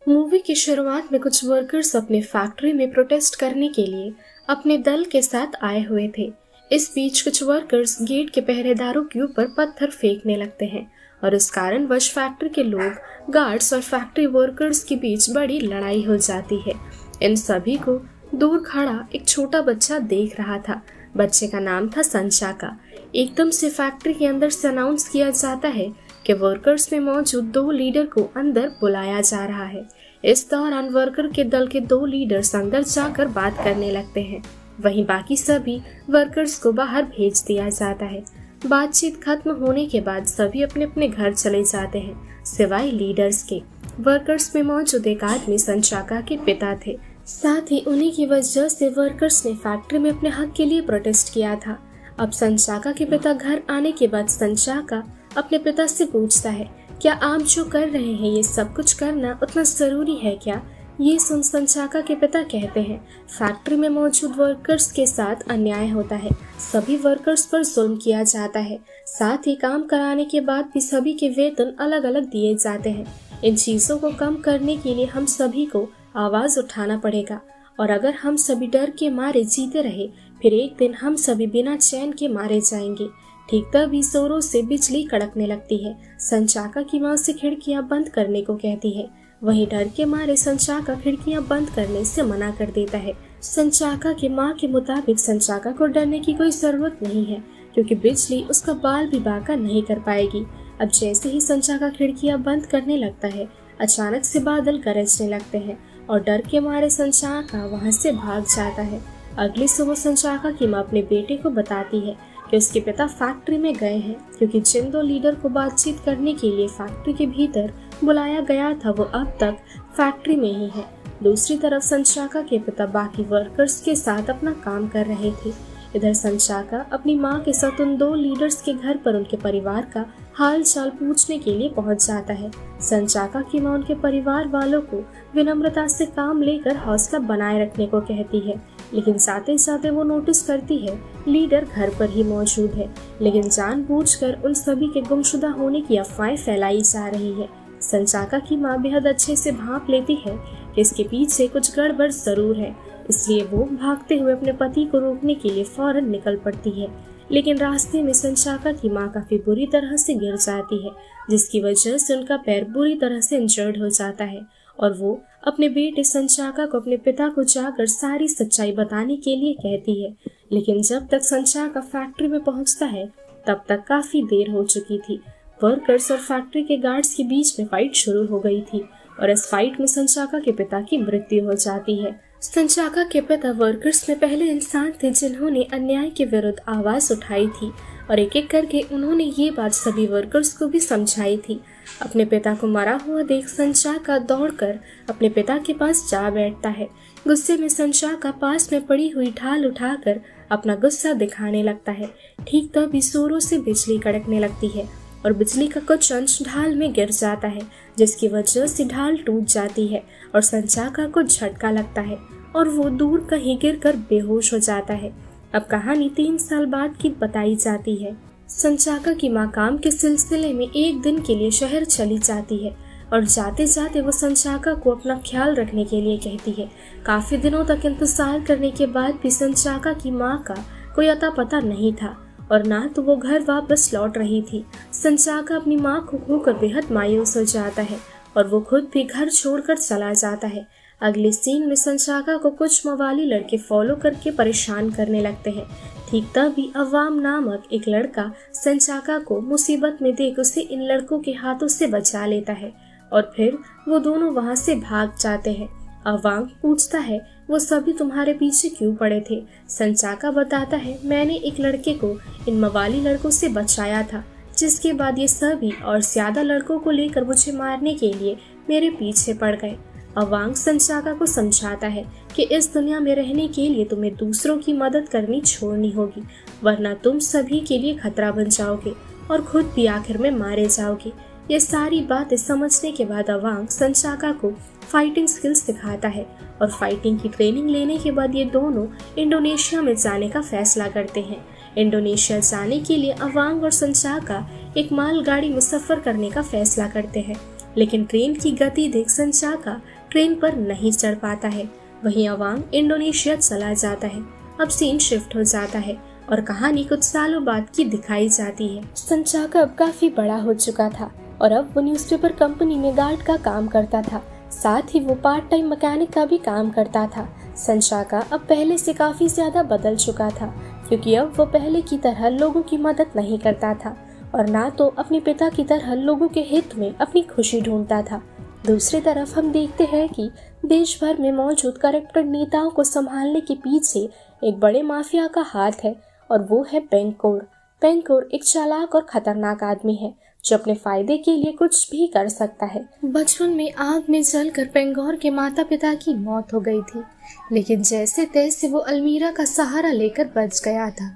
Movie की शुरुआत में कुछ वर्कर्स अपनी फैक्ट्री में प्रोटेस्ट करने के लिए अपने दल के साथ आए हुए थे। इस बीच कुछ वर्कर्स गेट के पहरेदारों के ऊपर पत्थर फेंकने लगते हैं और इस कारणवश फैक्ट्री के लोग, गार्ड्स और फैक्ट्री वर्कर्स के बीच बड़ी लड़ाई हो जाती है। इन सभी को दूर खड़ा एक छोटा बच्चा देख रहा था। बच्चे का नाम था संचाका। एकदम से फैक्ट्री के अंदर से अनाउंस किया जाता है कि वर्कर्स में मौजूद 2 लीडर को अंदर बुलाया जा रहा है। इस दौरान वर्कर के दल के 2 लीडर्स अंदर जाकर बात करने लगते हैं। वहीं बाकी सभी वर्कर्स को बाहर भेज दिया जाता है। बातचीत खत्म होने के बाद सभी अपने अपने घर चले जाते हैं, सिवाय लीडर्स के। वर्कर्स में मौजूद एक आदमी संचाका के पिता थे। साथ ही उन्हीं की वजह से वर्कर्स ने फैक्ट्री में अपने हक के लिए प्रोटेस्ट किया था। अब संचाका के पिता घर आने के बाद संचाका अपने पिता से पूछता है, क्या आप जो कर रहे हैं ये सब कुछ करना उतना जरूरी है क्या? ये सुन संचाका के पिता कहते हैं, फैक्ट्री में मौजूद वर्कर्स के साथ अन्याय होता है। सभी वर्कर्स पर जुल्म किया जाता है। साथ ही काम कराने के बाद भी सभी के वेतन अलग अलग दिए जाते हैं। इन चीजों को कम करने के लिए हम सभी को आवाज उठाना पड़ेगा और अगर हम सभी डर के मारे जीते रहे, फिर एक दिन हम सभी बिना चैन के मारे जाएंगे। ठीक तभी जोरों से बिजली कड़कने लगती है। संचाका की माँ से खिड़कियां बंद करने को कहती है। वहीं डर के मारे संचाका खिड़कियां बंद करने से मना कर देता है। संचाका की माँ के मुताबिक संचाका को डरने की कोई जरूरत नहीं है, क्योंकि बिजली उसका बाल भी बांका नहीं कर पाएगी। अब जैसे ही संचाका खिड़कियां बंद करने लगता है, अचानक से बादल गरजने लगते हैं और डर के मारे संचाका वहाँ से भाग जाता है। अगली सुबह संचाका की माँ अपने बेटे को बताती है कि उसके पिता फैक्ट्री में गए हैं, क्योंकि जिन 2 लीडर को बातचीत करने के लिए फैक्ट्री के भीतर बुलाया गया था वो अब तक फैक्ट्री में ही है। दूसरी तरफ संचाका के पिता बाकी वर्कर्स के साथ अपना काम कर रहे थे। इधर संचाका अपनी माँ के साथ उन 2 लीडर्स के घर पर उनके परिवार का हाल चाल पूछने के लिए पहुंच जाता है। संचाका की माँ उनके परिवार वालों को विनम्रता से काम लेकर हौसला बनाए रखने को कहती है, लेकिन साथ ही साथ वो नोटिस करती है लीडर घर पर ही मौजूद है, लेकिन जानबूझकर उन सभी के गुमशुदा होने की अफवाहें फैलाई जा रही है। संचाका की माँ बेहद अच्छे से भांप लेती है कि इसके पीछे कुछ गड़बड़ जरूर है, इसलिए वो भागते हुए अपने पति को रोकने के लिए फौरन निकल पड़ती है। लेकिन रास्ते में संचाका की माँ काफी बुरी तरह से गिर जाती है, जिसकी वजह से उनका पैर बुरी तरह से इंजर्ड हो जाता है और वो अपने बेटे संचाका को अपने पिता को जाकर सारी सच्चाई बताने के लिए कहती है। लेकिन जब तक संचाका फैक्ट्री में पहुंचता है तब तक काफी देर हो चुकी थी। वर्कर्स और फैक्ट्री के गार्ड्स के बीच में फाइट शुरू हो गई थी और इस फाइट में संचाका के पिता की मृत्यु हो जाती है। संचाका के पिता वर्कर्स में पहले इंसान थे जिन्होंने अन्याय के विरुद्ध आवाज उठाई थी और एक एक करके उन्होंने ये बात सभी वर्कर्स को भी समझाई थी। अपने पिता को मरा हुआ देख संचाका दौड़कर अपने पिता के पास जा बैठता है। गुस्से में संचाका पास में पड़ी हुई ढाल उठाकर अपना गुस्सा दिखाने लगता है। ठीक तभी जोरों से बिजली कड़कने लगती है और बिजली का कुछ अंश ढाल में गिर जाता है, जिसकी वजह से ढाल टूट जाती है और संचाका को झटका लगता है और वो दूर कहीं गिरकर बेहोश हो जाता है। अब कहानी 3 साल बाद की बताई जाती है। संचाका की माँ काम के सिलसिले में एक दिन के लिए शहर चली जाती है और जाते जाते वो संचाका को अपना ख्याल रखने के लिए कहती है। काफी दिनों तक इंतजार करने के बाद भी संचाका की माँ का कोई अता पता नहीं था और ना तो वो घर वापस लौट रही थी। संचाका अपनी माँ को खोकर बेहद मायूस हो जाता है और वो खुद भी घर छोड़कर चला जाता है। अगले सीन में संचाका को कुछ मवाली लड़के फॉलो करके परेशान करने लगते हैं। ठीक तभी अवाम नामक एक लड़का संचाका को मुसीबत में देख उसे इन लड़कों के हाथों से बचा लेता है और फिर वो दोनों वहाँ से भाग जाते हैं। अवाम पूछता है, वो सभी तुम्हारे पीछे क्यों पड़े थे? संचाका बताता है, मैंने एक लड़के को इन मवाली लड़कों से बचाया था, जिसके बाद ये सभी और ज्यादा लड़कों को लेकर मुझे मारने के लिए मेरे पीछे पड़ गए। अवांग संचाका को समझाता है कि इस दुनिया में रहने के लिए तुम्हें दूसरों की मदद करनी छोड़नी होगी, वरना तुम सभी के लिए खतरा बन जाओगे और खुद भी आखिर में मारे जाओगे। ये सारी बातें समझने के बाद अवांग संचाका को फाइटिंग स्किल्स सिखाता है और फाइटिंग की ट्रेनिंग लेने के बाद ये दोनों इंडोनेशिया में जाने का फैसला करते हैं। इंडोनेशिया जाने के लिए अवांग और संचाका एक मालगाड़ी में सफर करने का फैसला करते हैं। लेकिन ट्रेन की गति देख संचाका ट्रेन पर नहीं चढ़ पाता है। वहीं अवांग इंडोनेशिया चला जाता है। अब सीन शिफ्ट हो जाता है और कहानी कुछ सालों बाद की दिखाई जाती है। संचाका अब काफी बड़ा हो चुका था और अब वो न्यूज़पेपर कंपनी में गार्ड का काम करता था। साथ ही वो पार्ट टाइम मैकेनिक का भी काम करता था। संचाका अब पहले से काफी ज्यादा बदल चुका था, क्योंकि अब वो पहले की तरह लोगों की मदद नहीं करता था और ना तो अपने पिता की तरह लोगों के हित में अपनी खुशी ढूंढता था। दूसरी तरफ हम देखते हैं कि देश भर में मौजूद करप्टेड नेताओं को संभालने के पीछे एक बड़े माफिया का हाथ है और वो है पेंगकोर। पेंगकोर एक चालाक और खतरनाक आदमी है जो अपने फायदे के लिए कुछ भी कर सकता है। बचपन में आग में जलकर पेंगोर के माता पिता की मौत हो गई थी, लेकिन जैसे तैसे वो अलमीरा का सहारा लेकर बच गया था।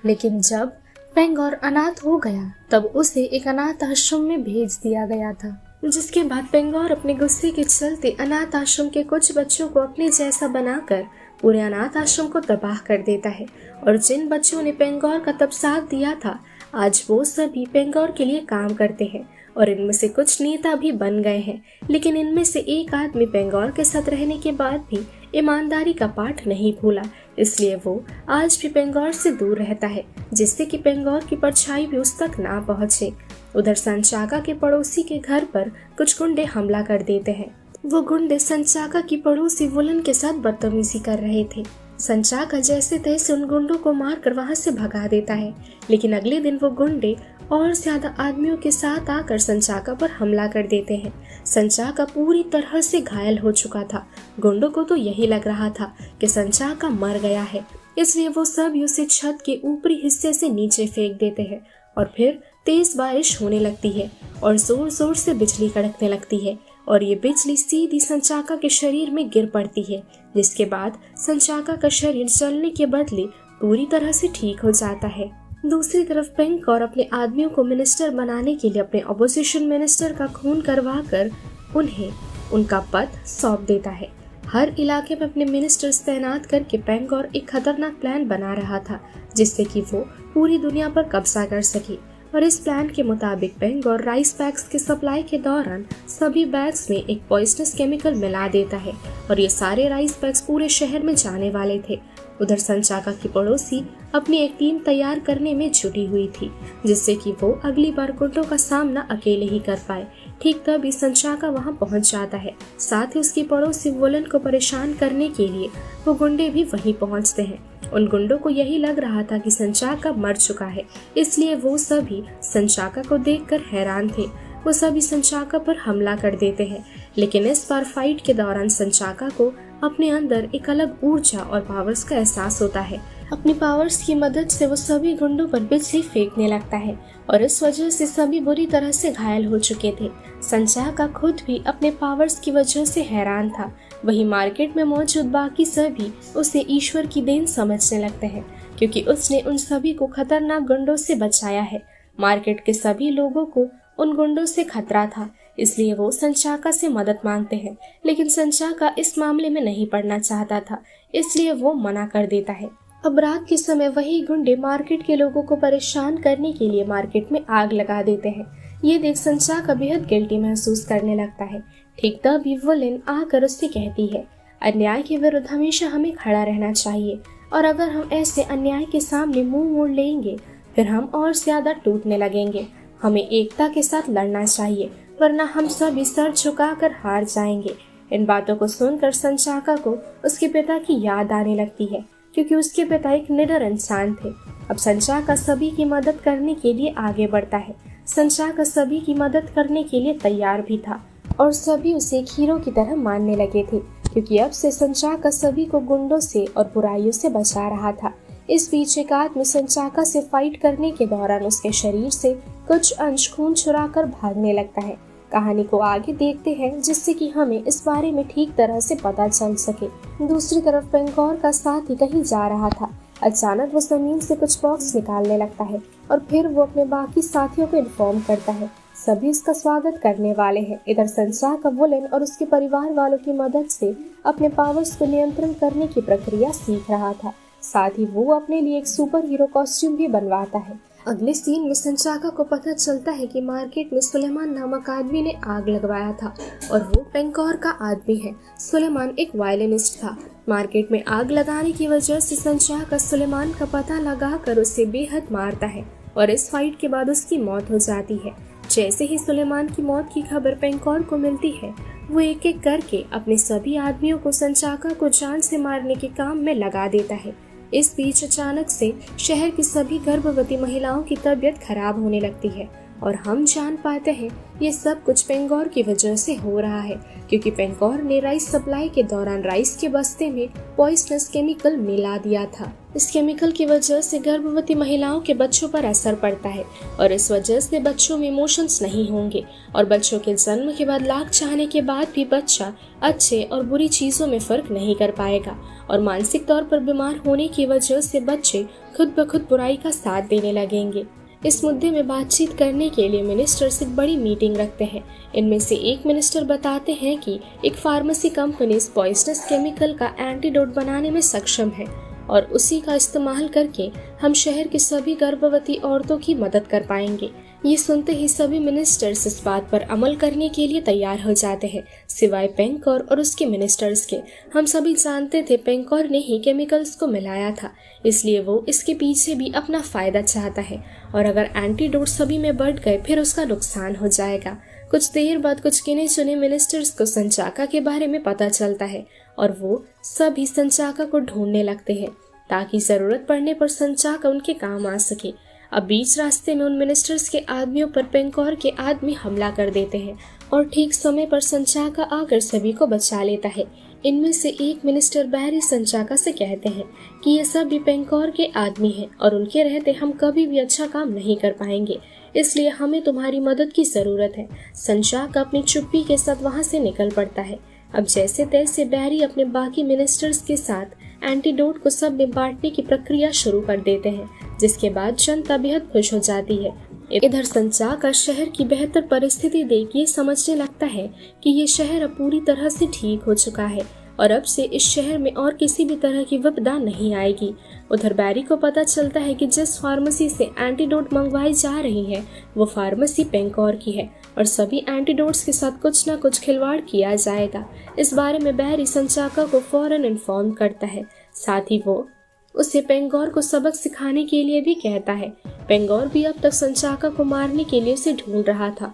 लेकिन जब पेंगोर अनाथ हो गया तब उसे एक अनाथ आश्रम में भेज दिया गया था, जिसके बाद पेंगोर अपने गुस्से के चलते अनाथ आश्रम के कुछ बच्चों को अपने जैसा बनाकर पूरे अनाथ आश्रम को तबाह कर देता है। और जिन बच्चों ने पेंगोर का तब साथ दिया था, आज वो सभी पेंगोर के लिए काम करते हैं और इनमें से कुछ नेता भी बन गए हैं। लेकिन इनमें से एक आदमी पेंगोर के साथ रहने के बाद भी ईमानदारी का पाठ नहीं भूला, इसलिए वो आज भी पेंगोर से दूर रहता है, जिससे कि पेंगोर की परछाई भी उस तक ना पहुंचे। उधर संचाका के पड़ोसी के घर पर कुछ गुंडे हमला कर देते हैं। वो गुंडे संचाका की पड़ोसी वुलन के साथ बदतमीजी कर रहे थे। संचाका जैसे तैसे उन गुंडों को मारकर वहां से भगा देता है, लेकिन अगले दिन वो गुंडे और ज्यादा आदमियों के साथ आकर संचाका पर हमला कर देते हैं। संचाका पूरी तरह से घायल हो चुका था। गुंडों को तो यही लग रहा था कि संचाका मर गया है, इसलिए वो सब उसे छत के ऊपरी हिस्से से नीचे फेंक देते हैं और फिर तेज बारिश होने लगती है और जोर जोर से बिजली कड़कने लगती है और ये बिजली सीधी संचाका के शरीर में गिर पड़ती है, जिसके बाद संचाका का शरीर जलने के बदले पूरी तरह से ठीक हो जाता है। दूसरी तरफ पेंगोर अपने आदमियों को मिनिस्टर बनाने के लिए अपने अपोजिशन मिनिस्टर का खून करवाकर उन्हें उनका पद सौंप देता है। हर इलाके में अपने मिनिस्टर्स तैनात करके पेंगोर एक खतरनाक प्लान बना रहा था, जिससे कि वो पूरी दुनिया पर कब्जा कर सके। और इस प्लान के मुताबिक पेंगोर राइस बैग्स के सप्लाई के दौरान सभी बैग्स में एक पॉइजनस केमिकल मिला देता है और ये सारे राइस बैग्स पूरे शहर में जाने वाले थे। उधर संचाका की पड़ोसी अपनी एक टीम तैयार करने में जुटी हुई थी, जिससे कि वो अगली बार गुंडों का सामना अकेले ही कर पाए। ठीक तभी संचाका वहां पहुंच जाता है। साथ ही उसकी पड़ोसी वुलन को परेशान करने के लिए वो गुंडे भी वहीं पहुंचते हैं। उन गुंडों को यही लग रहा था कि संचाका मर चुका है, इसलिए वो सभी संचाका को देखकर हैरान थे। वो सभी संचाका पर हमला कर देते हैं, लेकिन इस बार फाइट के दौरान संचाका को अपने अंदर एक अलग ऊर्जा और पावर्स का एहसास होता है। अपनी पावर्स की मदद से वो सभी गुंडों पर बिजली फेंकने लगता है और इस वजह से सभी बुरी तरह से घायल हो चुके थे। संचाका खुद भी अपने पावर्स की वजह से हैरान था। वहीं मार्केट में मौजूद बाकी सभी उसे ईश्वर की देन समझने लगते हैं, क्योंकि उसने उन सभी को खतरनाक गुंडों से बचाया है। मार्केट के सभी लोगों को उन गुंडों से खतरा था, इसलिए वो संचाका से मदद मांगते हैं, लेकिन संचाका इस मामले में नहीं पड़ना चाहता था, इसलिए वो मना कर देता है। अब रात के समय वही गुंडे मार्केट के लोगों को परेशान करने के लिए मार्केट में आग लगा देते हैं। ये देख संचाका बेहद गिल्टी महसूस करने लगता है। ठीक तभी वुलन आकर उससे कहती है, अन्याय के विरुद्ध हमेशा हमें खड़ा रहना चाहिए और अगर हम ऐसे अन्याय के सामने मुंह मोड़ लेंगे फिर हम और ज्यादा टूटने लगेंगे। हमें एकता के साथ लड़ना चाहिए, वरना हम सभी सर झुकाकर हार जाएंगे। इन बातों को सुनकर संचाका को उसके पिता की याद आने लगती है, क्योंकि उसके पिता एक निडर इंसान थे। अब संचाका सभी की मदद करने के लिए आगे बढ़ता है। संचाका सभी की मदद करने के लिए तैयार भी था और सभी उसे एक हीरो की तरह मानने लगे थे, क्योंकि अब से संचाका सभी को गुंडों से और बुराइयों से बचा रहा था। इस बीच एक आदमी संचाका से फाइट करने के दौरान उसके शरीर से कुछ अंश खून चुराकर भागने लगता है। कहानी को आगे देखते हैं, जिससे कि हमें इस बारे में ठीक तरह से पता चल सके। दूसरी तरफ पेंगोर का साथी कहीं जा रहा था। अचानक वो जमीन से कुछ बॉक्स निकालने लगता है और फिर वो अपने बाकी साथियों को इन्फॉर्म करता है। सभी उसका स्वागत करने वाले हैं। इधर संचाका वुलन और उसके परिवार वालों की मदद से अपने पावर्स को नियंत्रण करने की प्रक्रिया सीख रहा था। साथ ही वो अपने लिए एक सुपर हीरो कॉस्ट्यूम भी बनवाता है। अगले सीन में संचाका को पता चलता है कि मार्केट में सुलेमान नामक आदमी ने आग लगवाया था और वो पेंकोर का आदमी है। सुलेमान एक वायलिनिस्ट था। मार्केट में आग लगाने की वजह से संचाका सुलेमान का पता लगाकर उसे बेहद मारता है और इस फाइट के बाद उसकी मौत हो जाती है। जैसे ही सुलेमान की मौत की खबर पेंकोर को मिलती है, वो एक एक करके अपने सभी आदमियों को संचाका को जान से मारने के काम में लगा देता है। इस बीच अचानक से शहर की सभी गर्भवती महिलाओं की तबीयत खराब होने लगती है और हम जान पाते हैं ये सब कुछ पेंकोर की वजह से हो रहा है, क्योंकि पेंकोर ने राइस सप्लाई के दौरान राइस के बस्ते में पॉइजनस केमिकल मिला दिया था। इस केमिकल की वजह से गर्भवती महिलाओं के बच्चों पर असर पड़ता है और इस वजह से बच्चों में इमोशंस नहीं होंगे और बच्चों के जन्म के बाद लाख चाहने के बाद भी बच्चा अच्छे और बुरी चीजों में फर्क नहीं कर पाएगा और मानसिक तौर पर बीमार होने की वजह से बच्चे खुद ब खुद बुराई का साथ देने लगेंगे। इस मुद्दे में बातचीत करने के लिए मिनिस्टर्स एक बड़ी मीटिंग रखते हैं। इनमें से एक मिनिस्टर बताते हैं कि एक फार्मेसी कंपनी इस पॉइजनस केमिकल का एंटीडोट बनाने में सक्षम है और उसी का इस्तेमाल करके हम शहर की सभी गर्भवती औरतों की मदद कर पाएंगे। ये सुनते ही सभी मिनिस्टर्स इस बात पर अमल करने के लिए तैयार हो जाते हैं, सिवाय पेंकोर और उसके मिनिस्टर्स के। हम सभी जानते थे पेंकोर ने ही केमिकल्स को मिलाया था, इसलिए वो इसके पीछे भी अपना फायदा चाहता है और अगर एंटीडोट सभी में बढ़ गए फिर उसका नुकसान हो जाएगा। कुछ देर बाद कुछ गिने चुने मिनिस्टर्स को संचाका के बारे में पता चलता है और वो सभी संचाका को ढूंढने लगते हैं ताकि जरूरत पड़ने पर संचाका उनके काम आ सके। अब बीच रास्ते में उन मिनिस्टर्स के आदमियों पर पेंकोर के आदमी हमला कर देते हैं और ठीक समय पर संचाका आकर सभी को बचा लेता है। इनमें से एक मिनिस्टर बैरी संचाका से कहते हैं कि ये सब भी पेंकोर के आदमी हैं और उनके रहते हम कभी भी अच्छा काम नहीं कर पाएंगे, इसलिए हमें तुम्हारी मदद की जरूरत है। संचाका अपनी चुप्पी के साथ वहां से निकल पड़ता है। अब जैसे तैसे बैरी अपने बाकी मिनिस्टर्स के साथ एंटीडोट को सब में बांटने की प्रक्रिया शुरू कर देते हैं, जिसके बाद जनता बेहद खुश हो जाती है। इधर संचाका शहर की बेहतर परिस्थिति देख ये समझने लगता है कि ये शहर अब पूरी तरह से ठीक हो चुका है और अब से इस शहर में और किसी भी तरह की विपदा नहीं आएगी। उधर बैरी को पता चलता है कि जिस फार्मेसी से एंटीडोट मंगवाई जा रही है वो फार्मेसी पेंकोर की है और सभी एंटीडोट्स के साथ कुछ न कुछ खिलवाड़ किया जाएगा। इस बारे में बैरी संचाका को फौरन इन्फॉर्म करता है। साथ ही वो उसे पेंकोर को सबक सिखाने के लिए भी कहता है। पेंकोर भी अब तक संचाका को मारने के लिए उसे ढूंढ रहा था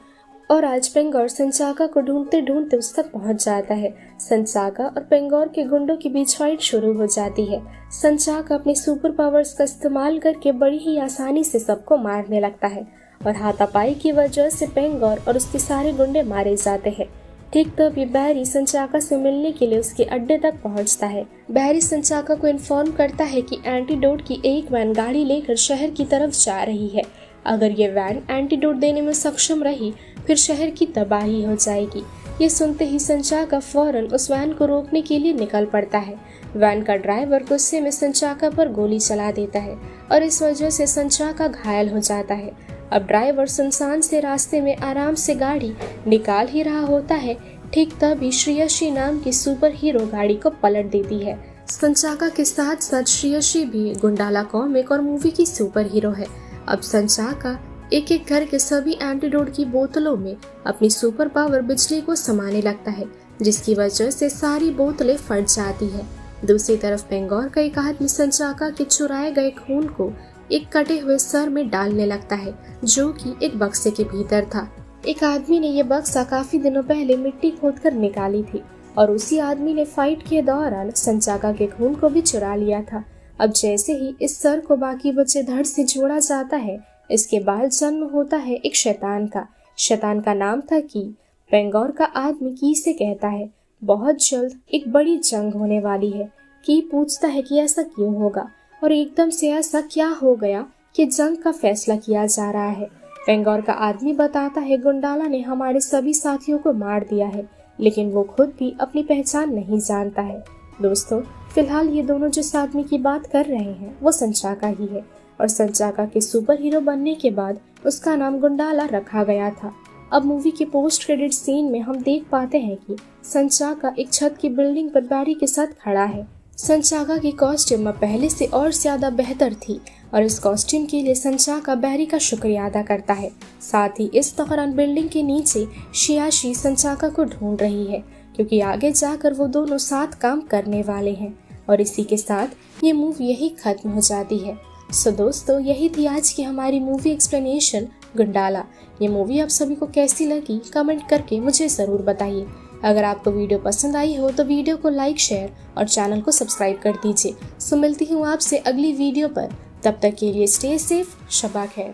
और आज पेंकोर संचाका को ढूंढते ढूंढते उस तक पहुंच जाता है। संचाका और पेंकोर के गुंडों के बीच फाइट शुरू हो जाती है। संचाका अपने सुपर पावर्स का इस्तेमाल करके बड़ी ही आसानी से सबको मारने लगता है और हाथापाई की वजह से पेंकोर और उसके सारे गुंडे मारे जाते हैं। ठीक तभी बैरी संचाका से मिलने के लिए उसके अड्डे तक पहुंचता है। बैरी संचाका को इन्फॉर्म करता है कि एंटीडोट की एक वैन गाड़ी लेकर शहर की तरफ जा रही है। अगर ये वैन एंटीडोट देने में सक्षम रही फिर शहर की तबाही हो जाएगी। ये सुनते ही संचाका फौरन उस वैन को रोकने के लिए निकल पड़ता है। वैन का ड्राइवर गुस्से में संचाका पर गोली चला देता है और इस वजह से संचाका घायल हो जाता है। अब ड्राइवर सुनसान से रास्ते में आराम से गाड़ी निकाल ही रहा होता है, ठीक तभी श्रेयसी नाम की सुपर हीरो गाड़ी को पलट देती है। संचाका के साथ साथ श्रेयसी भी गुंडाला कॉमिक और मूवी की सुपर हीरो है। अब संचाका एक एक करके सभी एंटीडोट की बोतलों में अपनी सुपर पावर बिजली को समाने लगता है, जिसकी वजह से सारी बोतलें फट जाती है। दूसरी तरफ पेंकोर का एक आदमी संचाका के चुराए गए खून को एक कटे हुए सर में डालने लगता है, जो कि एक बक्से के भीतर था। एक आदमी ने यह बक्सा काफी दिनों पहले मिट्टी खोदकर निकाली थी और उसी आदमी ने फाइट के दौरान संचाका के खून को भी चुरा लिया था। अब जैसे ही इस सर को बाकी बचे धड़ से जोड़ा जाता है, इसके बाद जन्म होता है एक शैतान का। शैतान का नाम था की। पेंकोर का आदमी की से कहता है बहुत जल्द एक बड़ी जंग होने वाली है। की पूछता है कि ऐसा क्यों होगा और एकदम से ऐसा क्या हो गया कि जंग का फैसला किया जा रहा है। पेंकोर का आदमी बताता है गुंडाला ने हमारे सभी साथियों को मार दिया है, लेकिन वो खुद भी अपनी पहचान नहीं जानता है। दोस्तों, फिलहाल ये दोनों जिस आदमी की बात कर रहे हैं वो संचाका ही है और संचाका के सुपर हीरो बनने के बाद उसका नाम गुंडाला रखा गया था। अब मूवी के पोस्ट क्रेडिट सीन में हम देख पाते हैं कि संचाका एक छत की बिल्डिंग पर बैरी के साथ खड़ा है। संचाका की कॉस्ट्यूम अब पहले से और ज्यादा बेहतर थी और इस कॉस्ट्यूम के लिए संचाका बैरी का शुक्रिया अदा करता है। साथ ही इस दौरान बिल्डिंग के नीचे शियाशी संचाका को ढूंढ रही है क्योंकि आगे जाकर वो दोनों साथ काम करने वाले हैं। और इसी के साथ ये मूवी यही खत्म हो जाती है। सो दोस्तों, यही थी आज की हमारी मूवी एक्सप्लेनेशन गुंडाला। ये मूवी आप सभी को कैसी लगी कमेंट करके मुझे ज़रूर बताइए। अगर आपको वीडियो पसंद आई हो तो वीडियो को लाइक, शेयर और चैनल को सब्सक्राइब कर दीजिए। सो मिलती हूँ आपसे अगली वीडियो पर। तब तक के लिए स्टे सेफ, शबा खैर।